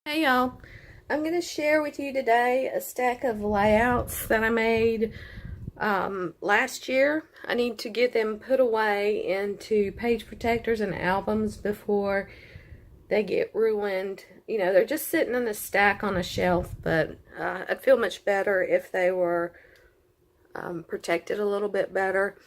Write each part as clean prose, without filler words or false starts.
Hey y'all, I'm going to share with you today a stack of layouts that I made last year. I need to get them put away into page protectors and albums before they get ruined. You know, they're just sitting in a stack on a shelf, but I'd feel much better if they were protected a little bit better.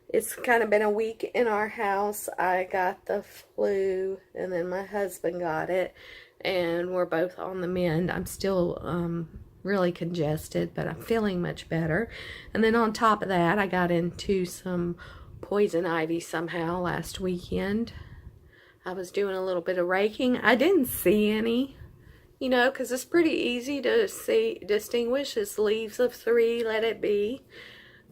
It's kind of been a week in our house. I got the flu and then my husband got it, and we're both on the mend. I'm still really congested, but I'm feeling much better. And then on top of that, I got into some poison ivy somehow last weekend. I was doing a little bit of raking. I didn't see any, you know, because it's pretty easy to distinguish as leaves of three, let it be.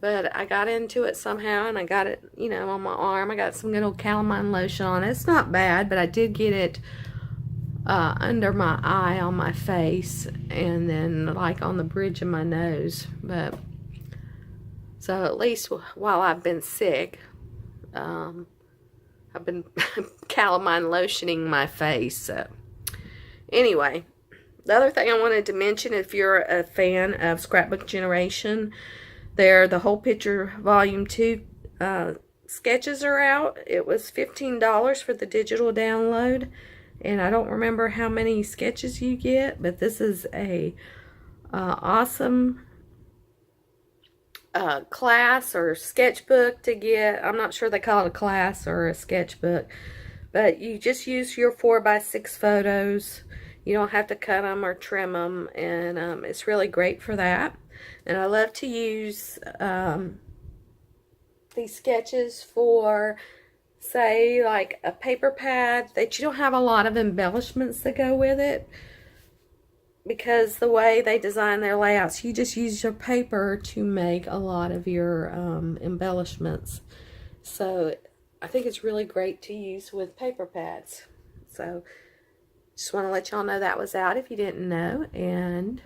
But I got into it somehow, and I got it, you know, on my arm. I got some good old calamine lotion on it. It's not bad, but I did get it under my eye on my face, and then like on the bridge of my nose. But so at least while I've been sick, I've been calamine lotioning my face. So anyway, the other thing I wanted to mention, if you're a fan of Scrapbook Generation, the whole picture volume 2 sketches are out. It was $15 for the digital download, and I don't remember how many sketches you get, but this is a awesome class or sketchbook to get. I'm not sure they call it a class or a sketchbook, but you just use your 4x6 photos. You don't have to cut them or trim them, and it's really great for that. And I love to use these sketches for, say, like a paper pad that you don't have a lot of embellishments that go with it, because the way they design their layouts, you just use your paper to make a lot of your embellishments. So I think it's really great to use with paper pads. So just want to let y'all know that was out if you didn't know. And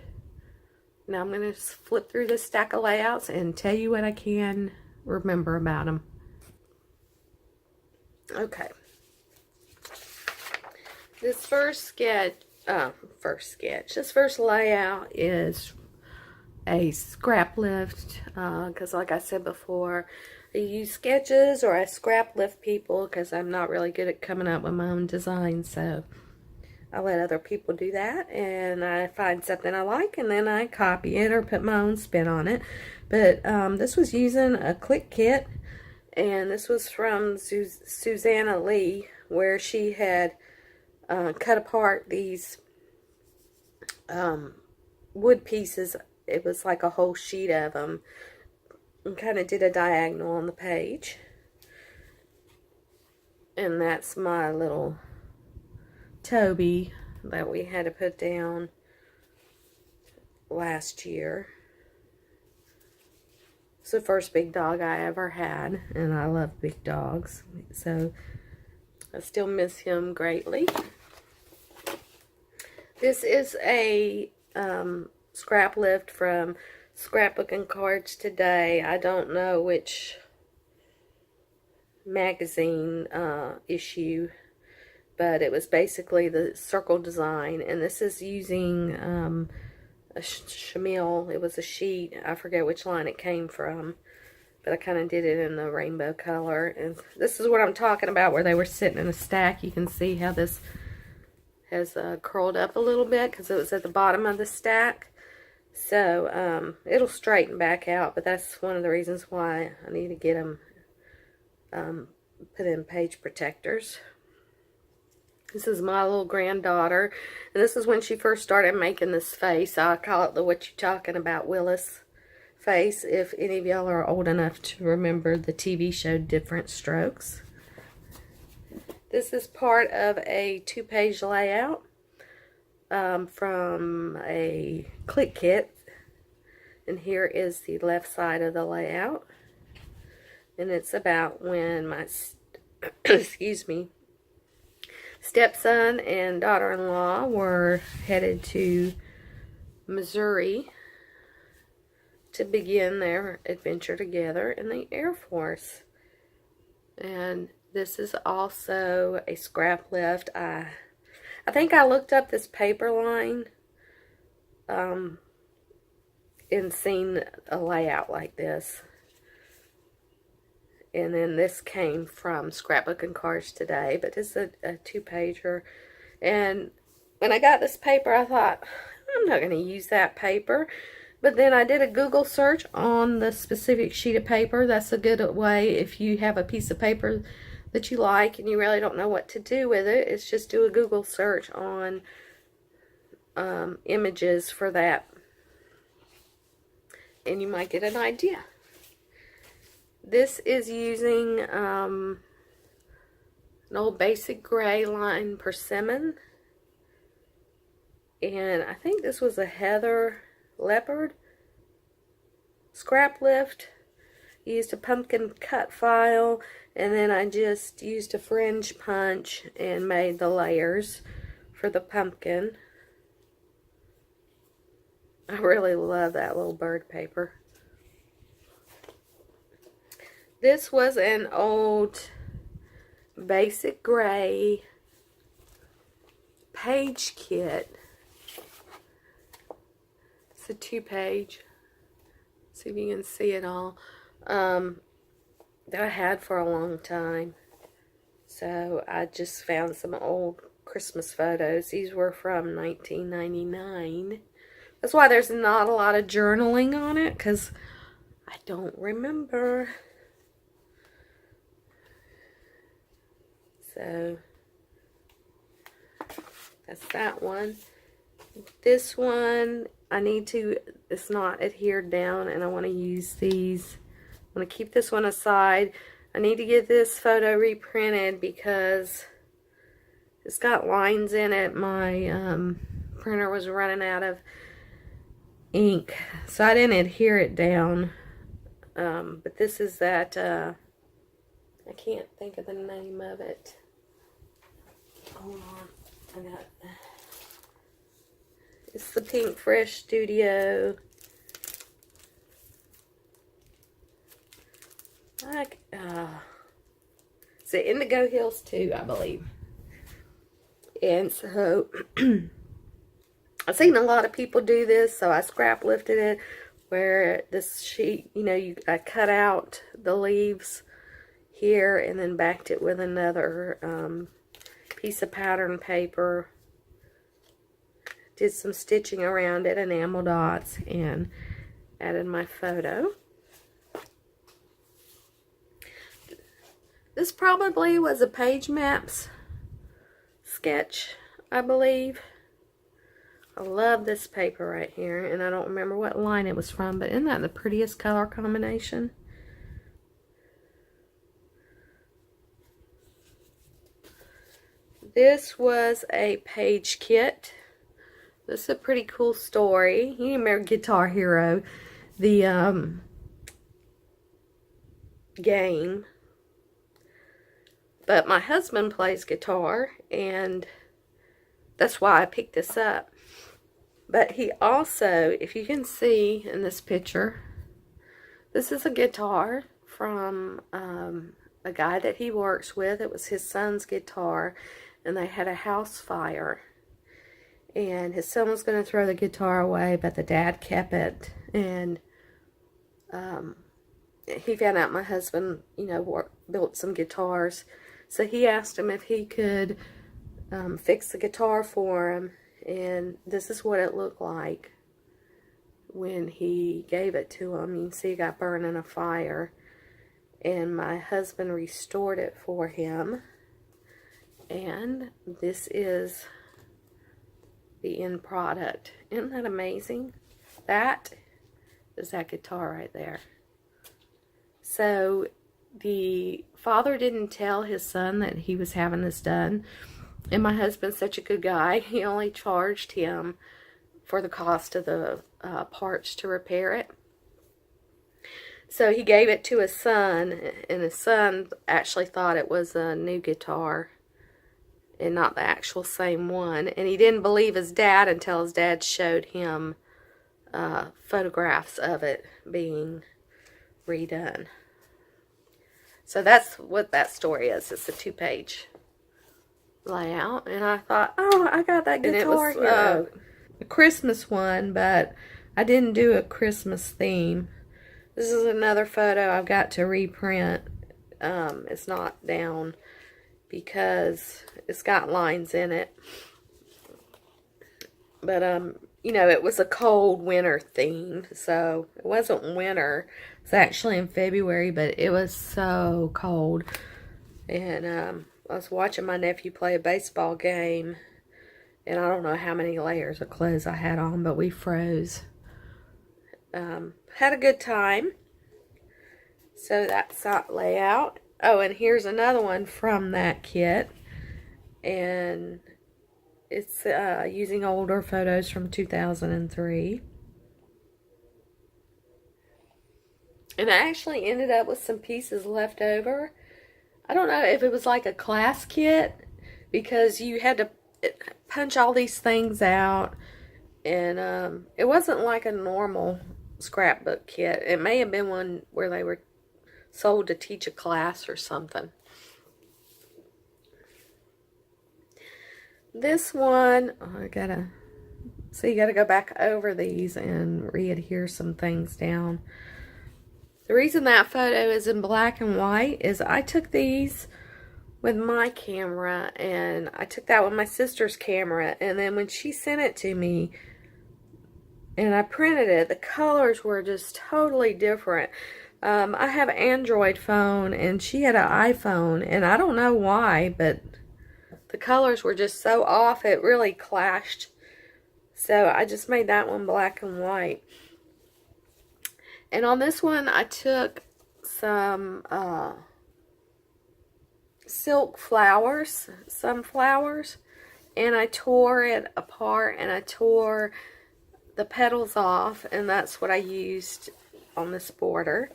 now I'm going to flip through this stack of layouts and tell you what I can remember about them. Okay. This first layout is a scrap lift, because like I said before, I use sketches or I scrap lift people because I'm not really good at coming up with my own design, so I let other people do that, and I find something I like and then I copy it or put my own spin on it. But this was using a click kit, and this was from Susanna Lee, where she had cut apart these wood pieces. It was like a whole sheet of them, and kind of did a diagonal on the page. And that's my little Toby that we had to put down last year. It's the first big dog I ever had, and I love big dogs, so I still miss him greatly. This is a scrap lift from Scrapbook and Cards Today. I don't know which magazine issue, but it was basically the circle design, and this is using a chenille. It was a sheet. I forget which line it came from, but I kind of did it in the rainbow color. And this is what I'm talking about, where they were sitting in a stack. You can see how this has curled up a little bit because it was at the bottom of the stack. So it'll straighten back out, but that's one of the reasons why I need to get them put in page protectors. This is my little granddaughter, and this is when she first started making this face. I call it the "What You Talking About, Willis" face, if any of y'all are old enough to remember the TV show Diff'rent Strokes. This is part of a 2-page layout from a click kit, and here is the left side of the layout, and it's about when my excuse me, stepson and daughter-in-law were headed to Missouri to begin their adventure together in the Air Force. And this is also a scrap lift. I I think I looked up this paper line and seen a layout like this. And then this came from Scrapbook and Cards Today, but it's a 2-pager. And when I got this paper, I thought, I'm not going to use that paper. But then I did a Google search on the specific sheet of paper. That's a good way if you have a piece of paper that you like and you really don't know what to do with it. It's just do a Google search on images for that. And you might get an idea. This is using an old basic gray line persimmon. And I think this was a Heather Leopard scrap lift. Used a pumpkin cut file, and then I just used a fringe punch and made the layers for the pumpkin. I really love that little bird paper. This was an old basic gray page kit. It's a 2-page. See if you can see it all. That I had for a long time. So I just found some old Christmas photos. These were from 1999. That's why there's not a lot of journaling on it, because I don't remember. So that's that one. This one, I need to, it's not adhered down, and I want to use these. I'm going to keep this one aside. I need to get this photo reprinted because it's got lines in it. My printer was running out of ink, so I didn't adhere it down. But this is that, I can't think of the name of it. Hold on, I got, it's the Pink Fresh Studio. Like, it's the Indigo Hills 2, I believe. And so, I've seen a lot of people do this, so I scrap lifted it, where this sheet, you know, I cut out the leaves here and then backed it with another piece of pattern paper. Did some stitching around it, enamel dots, and added my photo. This probably was a Page Maps sketch, I believe. I love this paper right here, and I don't remember what line it was from, but isn't that the prettiest color combination? This was a page kit. This is a pretty cool story. You remember Guitar Hero, the game. But my husband plays guitar, and that's why I picked this up. But he also, if you can see in this picture, this is a guitar from a guy that he works with. It was his son's guitar, and they had a house fire. And his son was going to throw the guitar away, but the dad kept it. And he found out my husband, you know, built some guitars. So he asked him if he could fix the guitar for him. And this is what it looked like when he gave it to him. You can see it got burned in a fire. And my husband restored it for him. And this is the end product. Isn't that amazing? That is that guitar right there. So the father didn't tell his son that he was having this done. And my husband's such a good guy. He only charged him for the cost of the parts to repair it. So he gave it to his son, and his son actually thought it was a new guitar and not the actual same one. And he didn't believe his dad until his dad showed him photographs of it being redone. So that's what that story is. It's a 2-page layout, and I thought, oh, I got that Guitar Hero. A Christmas one, but I didn't do a Christmas theme. This is another photo I've got to reprint. It's not down because it's got lines in it. But, you know, it was a cold winter theme, so it wasn't winter. It's actually in February, but it was so cold. And I was watching my nephew play a baseball game, and I don't know how many layers of clothes I had on, but we froze. Had a good time. So that's that layout. Oh, and here's another one from that kit. And it's using older photos from 2003. And I actually ended up with some pieces left over. I don't know if it was like a class kit, because you had to punch all these things out. And it wasn't like a normal scrapbook kit. It may have been one where they were sold to teach a class or something. This one, oh, you gotta go back over these and re-adhere some things down. The reason that photo is in black and white is I took these with my camera, and I took that with my sister's camera, and then when she sent it to me and I printed it, the colors were just totally different. I have an Android phone and she had an iPhone, and I don't know why, but the colors were just so off, it really clashed. So I just made that one black and white. And on this one, I took some silk flowers, sunflowers, and I tore it apart, and I tore the petals off, and that's what I used on this border.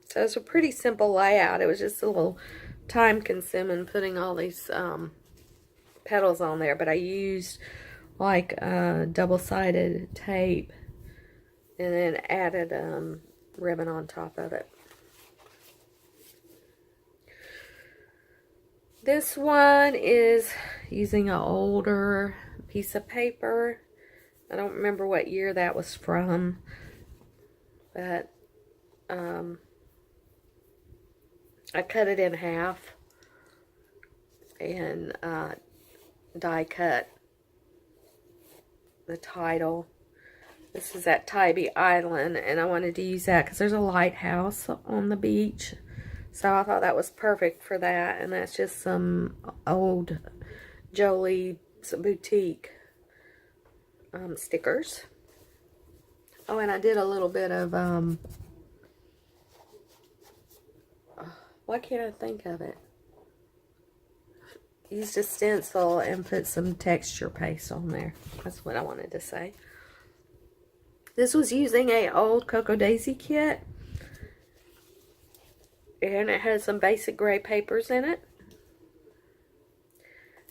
So it's a pretty simple layout. It was just a little time consuming putting all these petals on there, but I used like double-sided tape and then added ribbon on top of it. This one is using an older piece of paper. I don't remember what year that was from, but I cut it in half and die cut the title. This is at Tybee Island, and I wanted to use that because there's a lighthouse on the beach. So I thought that was perfect for that, and that's just some old Jolie Boutique stickers. Oh, and I did a little bit of why can't I think of it? Used a stencil and put some texture paste on there. That's what I wanted to say. This was using a old Cocoa Daisy kit, and it has some basic gray papers in it.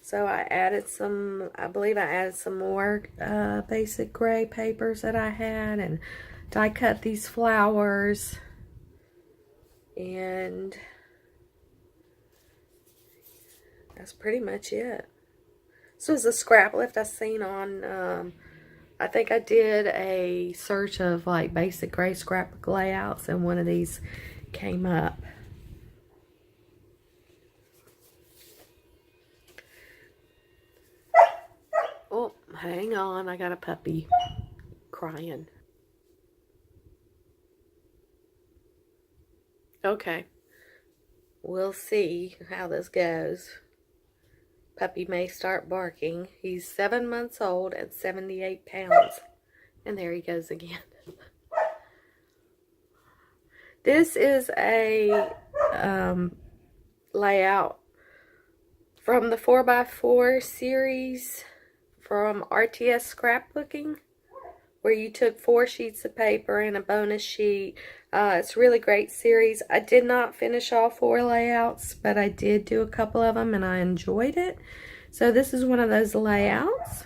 So I added some, I believe I added some more basic gray papers that I had, and die cut these flowers, and that's pretty much it. This was a scrap lift I seen on, I think I did a search of like basic gray scrapbook layouts, and one of these came up. Oh, hang on, I got a puppy crying. Okay, we'll see how this goes. Puppy may start barking. He's 7 months old and 78 pounds. And there he goes again. This is a layout from the 4x4 series from RTS Scrapbooking, where you took 4 sheets of paper and a bonus sheet. It's a really great series. I did not finish all 4 layouts, but I did do a couple of them and I enjoyed it. So this is one of those layouts.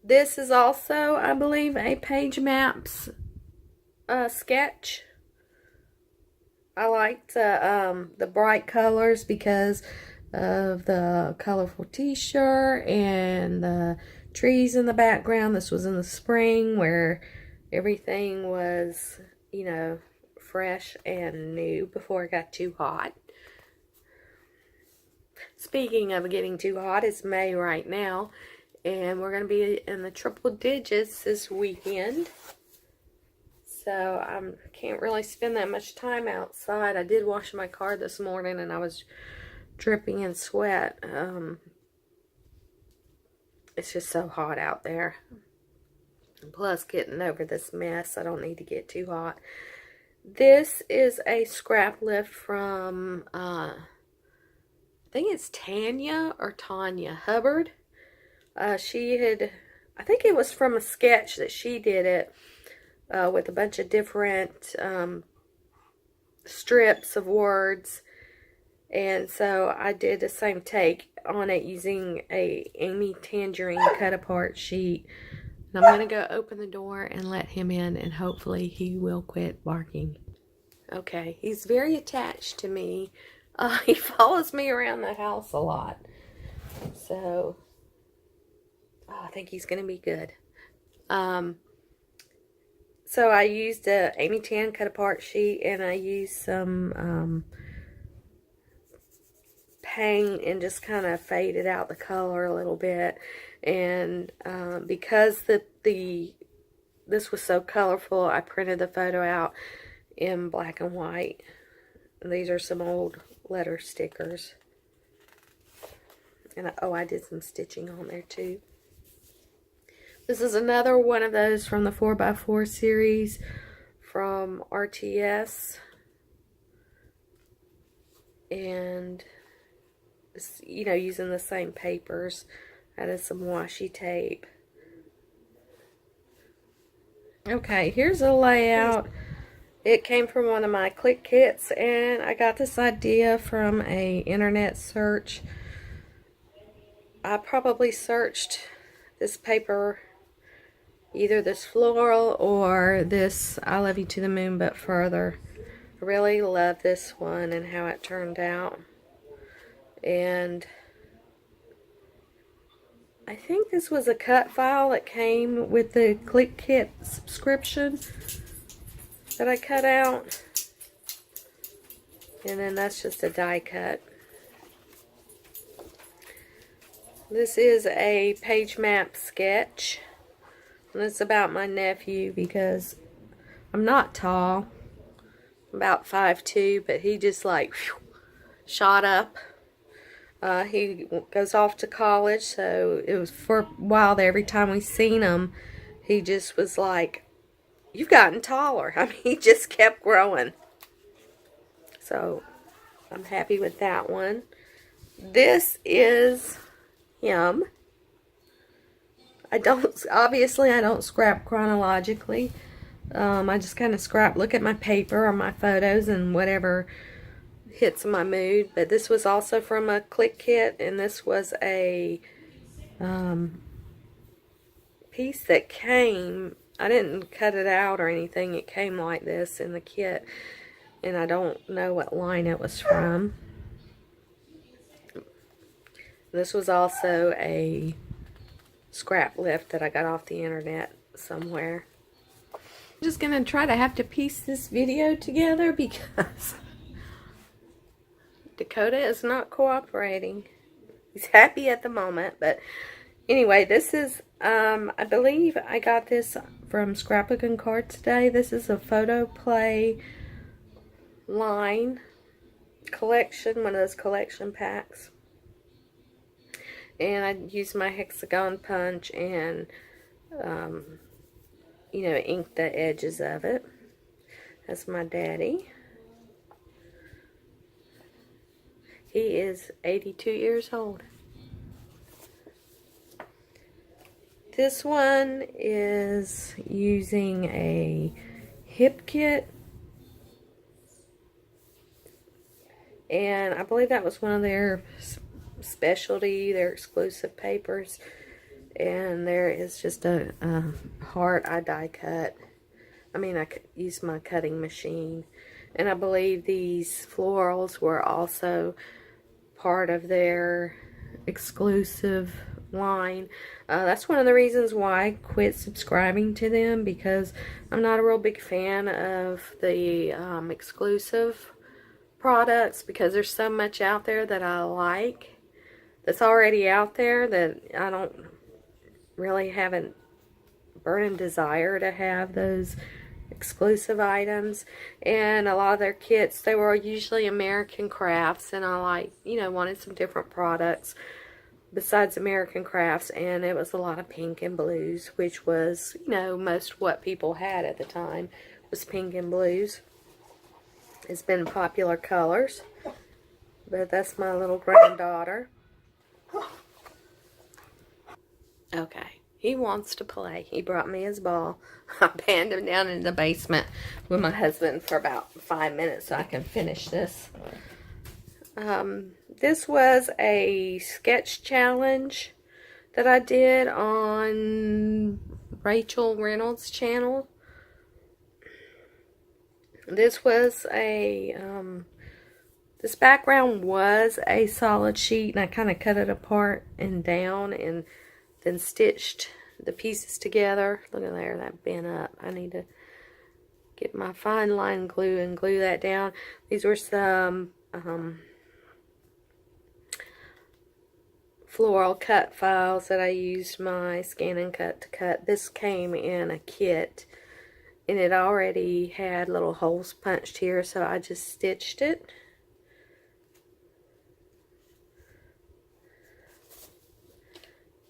This is also, I believe, a Page Maps sketch. I liked the bright colors because of the colorful t-shirt and the trees in the background. This was in the spring where everything was, you know, fresh and new before it got too hot. Speaking of getting too hot, it's May right now, and we're going to be in the triple digits this weekend. So I can't really spend that much time outside. I did wash my car this morning, and I was dripping in sweat. It's just so hot out there. Plus, getting over this mess, I don't need to get too hot. This is a scrap lift from, I think it's Tanya or Tanya Hubbard. I think it was from a sketch that she did it with a bunch of different strips of words. And so I did the same take on it using a Amy Tangerine cut apart sheet. And I'm going to go open the door and let him in, and hopefully he will quit barking. Okay, he's very attached to me. He follows me around the house a lot. So, I think he's going to be good. So I used a Amy Tan cut apart sheet, and I used some paint and just kind of faded out the color a little bit. And because this was so colorful, I printed the photo out in black and white. And these are some old letter stickers. And I did some stitching on there too. This is another one of those from the 4x4 series from RTS. And, you know, using the same papers. Added some washi tape. Okay, here's a layout. It came from one of my click kits, and I got this idea from a internet search. I probably searched this paper, either this floral or this I Love You to the Moon but Further. I really love this one and how it turned out. And I think this was a cut file that came with the Click Kit subscription that I cut out. And then that's just a die cut. This is a page map sketch. And it's about my nephew because I'm not tall. I'm about 5'2", but he just like shot up. He goes off to college, so it was for a while there. Every time we seen him, he just was like, "You've gotten taller." I mean, he just kept growing. So I'm happy with that one. This is him. Obviously I don't scrap chronologically. I just kind of look at my paper or my photos and whatever hits my mood. But this was also from a Click Kit, and this was a piece that came. I didn't cut it out or anything. It came like this in the kit, and I don't know what line it was from. This was also a scrap lift that I got off the internet somewhere. I'm just gonna try to have to piece this video together because Dakota is not cooperating. He's happy at the moment, but anyway, this is I believe I got this from Scrapbook and Card Today. This is a Photo Play line collection, one of those collection packs. And I used my hexagon punch and you know, ink the edges of it. That's my daddy. He is 82 years old. This one is using a hip kit. And I believe that was one of their their exclusive papers. And there is just a heart I die cut. I mean, I used my cutting machine. And I believe these florals were also part of their exclusive line. That's one of the reasons why I quit subscribing to them, because I'm not a real big fan of the exclusive products, because there's so much out there that I like that's already out there that I don't really have a burning desire to have those exclusive items. And a lot of their kits, they were usually American Crafts, and I wanted some different products besides American Crafts, and it was a lot of pink and blues, which was, most what people had at the time was pink and blues. It's been popular colors. But that's my little granddaughter. Okay, he wants to play. He brought me his ball. I banned him down in the basement with my husband for about 5 minutes so I can finish this. This was a sketch challenge that I did on Rachel Reynolds' channel. This was this background was a solid sheet, and I kind of cut it apart and down and then stitched the pieces together. Look at there, that bent up. I need to get my fine line glue and glue that down. These were some floral cut files that I used my Scan and Cut to cut. This came in a kit, and it already had little holes punched here, so I just stitched it.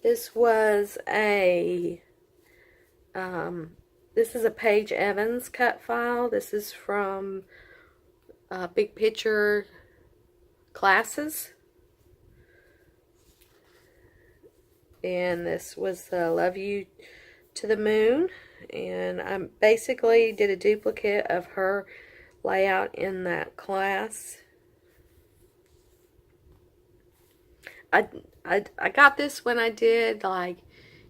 This was a this is a Paige Evans cut file. This is from Big Picture Classes. And this was Love You to the Moon. And I basically did a duplicate of her layout in that class. I got this when I did,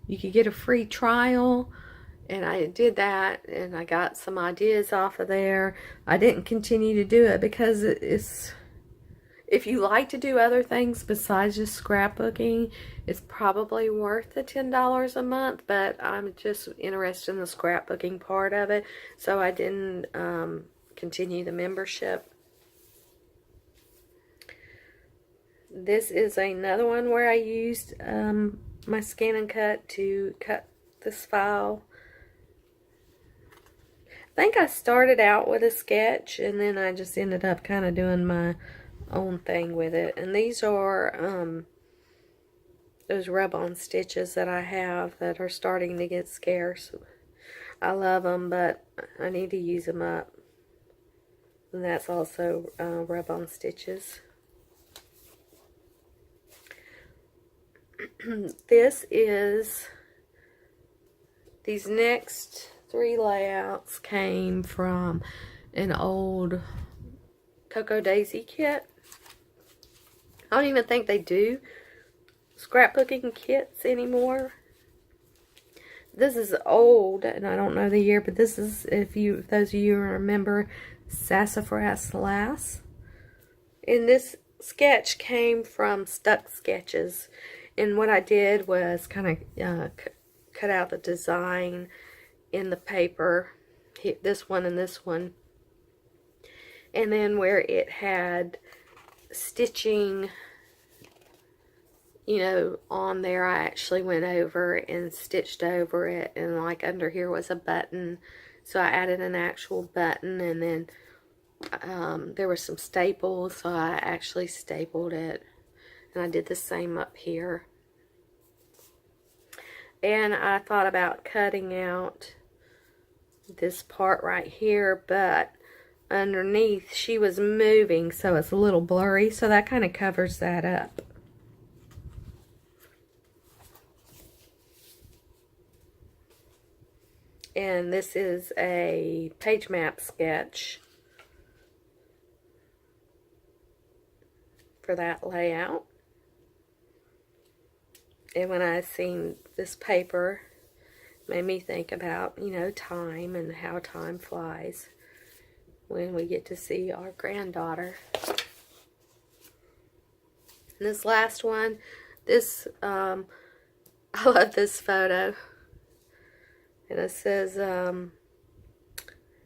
you could get a free trial, and I did that, and I got some ideas off of there. I didn't continue to do it because if you like to do other things besides just scrapbooking, it's probably worth the $10 a month, but I'm just interested in the scrapbooking part of it, so I didn't continue the membership. This is another one where I used my Scan and Cut to cut this file. I think I started out with a sketch, and then I just ended up kind of doing my own thing with it. And these are those rub-on stitches that I have that are starting to get scarce. I love them, but I need to use them up. And that's also rub-on stitches. These next 3 layouts came from an old Cocoa Daisy kit. I don't even think they do scrapbooking kits anymore. This is old, and I don't know the year, but this is, if those of you remember, Sassafras Lass. And this sketch came from Stuck Sketches. And what I did was kind of cut out the design in the paper, this one and this one. And then where it had stitching, on there, I actually went over and stitched over it. And like under here was a button. So I added an actual button, and then there were some staples, so I actually stapled it. And I did the same up here. And I thought about cutting out this part right here, but underneath she was moving, so it's a little blurry, so that kind of covers that up. And this is a page map sketch for that layout. And when I seen this paper, it made me think about, time and how time flies when we get to see our granddaughter. And this last one, this, I love this photo. And it says,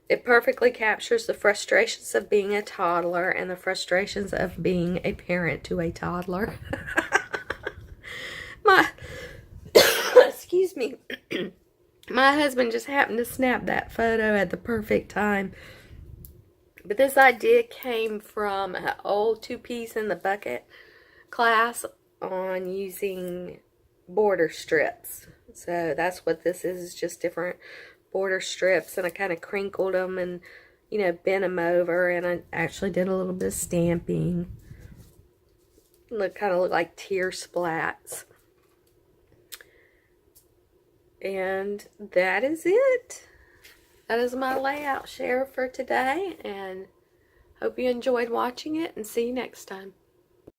it perfectly captures the frustrations of being a toddler and the frustrations of being a parent to a toddler. Excuse me. My husband just happened to snap that photo at the perfect time. But this idea came from an old 2 Peas in the Bucket class on using border strips. So that's what this is, just different border strips, and I kind of crinkled them and, you know, bent them over, and I actually did a little bit of stamping. Kind of look like tear splats. And that is it. That is my layout share for today, and hope you enjoyed watching it, and see you next time.